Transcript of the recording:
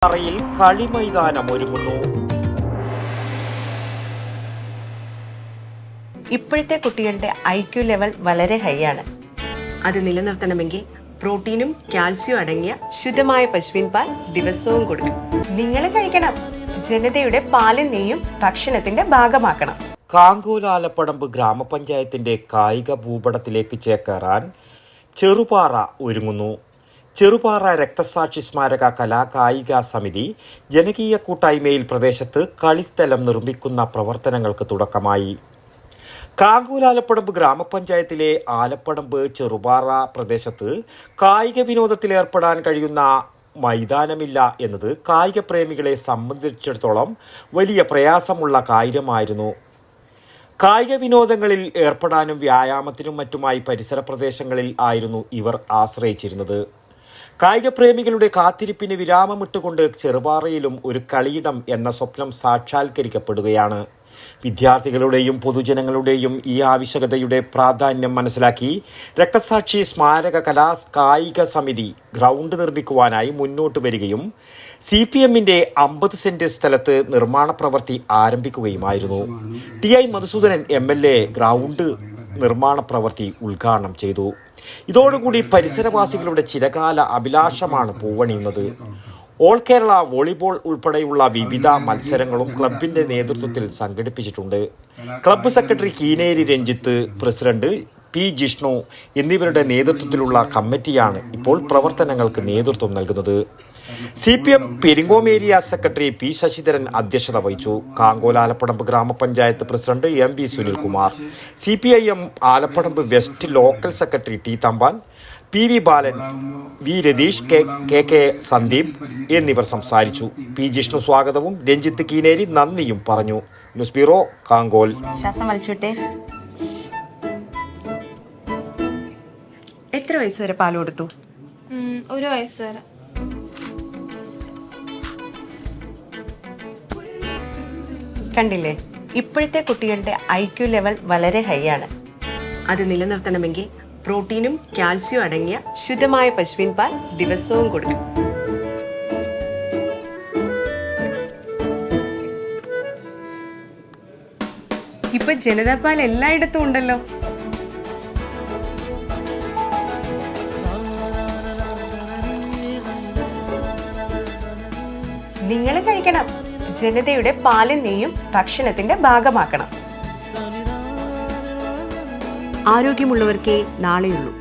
യിൽ കളിമൈതാനം ഒരുങ്ങുന്നു. ഇപ്പോഴത്തെ കുട്ടികളുടെ IQ ലെവൽ വളരെ ഹൈ ആണ്. അത് നിലനിർത്തണമെങ്കിൽ പ്രോട്ടീനും കാൽസ്യവും അടങ്ങിയ ശുദ്ധമായ പശുവിൻ പാൽ ദിവസവും കൊടുക്കും. നിങ്ങൾ കഴിക്കണം. ജനതയുടെ പാലും നെയ്യും ഭക്ഷണത്തിന്റെ ഭാഗമാക്കണം. കാങ്കോലാലപ്പടമ്പ് ഗ്രാമപഞ്ചായത്തിന്റെ കായിക ഭൂപടത്തിലേക്ക് ചേക്കേറാൻ ചെറുപാറ ഒരുങ്ങുന്നു. ചെറുപാറ രക്തസാക്ഷി സ്മാരക കലാകായിക സമിതി ജനകീയ കൂട്ടായ്മയിൽ പ്രദേശത്ത് കളിസ്ഥലം നിർമ്മിക്കുന്ന പ്രവർത്തനങ്ങൾക്ക് തുടക്കമായി. കാങ്കോലാലപ്പടമ്പ് ഗ്രാമപഞ്ചായത്തിലെ ആലപ്പടമ്പ് ചെറുപാറ പ്രദേശത്ത് കായിക വിനോദത്തിലേർപ്പെടാൻ കഴിയുന്ന മൈതാനമില്ല എന്നത് കായിക പ്രേമികളെ സംബന്ധിച്ചിടത്തോളം വലിയ പ്രയാസമുള്ള കാര്യമായിരുന്നു. കായിക വിനോദങ്ങളിൽ ഏർപ്പെടാനും വ്യായാമത്തിനും മറ്റുമായി പരിസര പ്രദേശങ്ങളിൽ ആയിരുന്നു ഇവർ ആശ്രയിച്ചിരുന്നത്. കായിക പ്രേമികളുടെ കാത്തിരിപ്പിന് വിരാമമിട്ടുകൊണ്ട് ചെറുപാറയിലും ഒരു കളിയിടം എന്ന സ്വപ്നം സാക്ഷാത്കരിക്കപ്പെടുകയാണ്. വിദ്യാർത്ഥികളുടെയും പൊതുജനങ്ങളുടെയും ഈ ആവശ്യകതയുടെ പ്രാധാന്യം മനസ്സിലാക്കി രക്തസാക്ഷി സ്മാരക കായിക സമിതി ഗ്രൗണ്ട് നിർമ്മിക്കുവാനായി മുന്നോട്ട് വരികയും CPMന്റെ 50 സെന്റ് സ്ഥലത്ത് നിർമ്മാണ പ്രവൃത്തി ആരംഭിക്കുകയുമായിരുന്നു. TI മധുസൂദനൻ MLA ഗ്രൗണ്ട് നിർമ്മാണ പ്രവൃത്തി ഉദ്ഘാടനം ചെയ്തു. ഇതോടുകൂടി പരിസരവാസികളുടെ ചിരകാല അഭിലാഷമാണ് പൂവണിയുന്നത്. ഓൾ കേരള വോളിബോൾ ഉൾപ്പെടെയുള്ള വിവിധ മത്സരങ്ങളും ക്ലബിന്റെ നേതൃത്വത്തിൽ സംഘടിപ്പിച്ചിട്ടുണ്ട്. Club secretary Keeneri Ranjith, president P Jishnu എന്നിവരുടെ നേതൃത്വത്തിലുള്ള കമ്മിറ്റിയാണ് ഇപ്പോൾ പ്രവർത്തനങ്ങൾക്ക് നേതൃത്വം നൽകുന്നത്. CPM Peringome area secretary P Sasidharan അധ്യക്ഷത വഹിച്ചു. കാങ്കോലാലപ്പടമ്പ് ഗ്രാമപഞ്ചായത്ത് president MV Sunilkumar, CPIM Alappadamba west local secretary T Thampan, PV ബാലൻ, V രതീഷ്, KK സന്ദീപ് എന്നിവർ സംസാരിച്ചു. P ജിഷ്ണു സ്വാഗതവും രഞ്ജിത്ത് കീനേരി നന്ദിയും പറഞ്ഞു. News bureau, Kankol. ശ്വാസം വലിച്ചോട്ടെ. എത്ര വയസ്സ് വരെ പാൽ കൊടുത്തു? 1 വയസ്സ് വരെ. കണ്ടില്ലേ, ഇപ്പോഴത്തെ കുട്ടികളുടെ IQ ലെവൽ വളരെ ഹൈ ആണ്. അത് നിലനിർത്തണമെങ്കിൽ പ്രോട്ടീനും കാൽസ്യവും അടങ്ങിയ ശുദ്ധമായ പശുവിൻ പാൽ ദിവസവും കൊടുക്കും. ഇപ്പൊ ജനതാ പാൽ എല്ലായിടത്തും ഉണ്ടല്ലോ. നിങ്ങൾ കഴിക്കണം. ജനതയുടെ പാലും നെയ്യും ഭക്ഷണത്തിന്റെ ഭാഗമാക്കണം. ആരോഗ്യമുള്ളവർക്കേ നാളെയുള്ളൂ.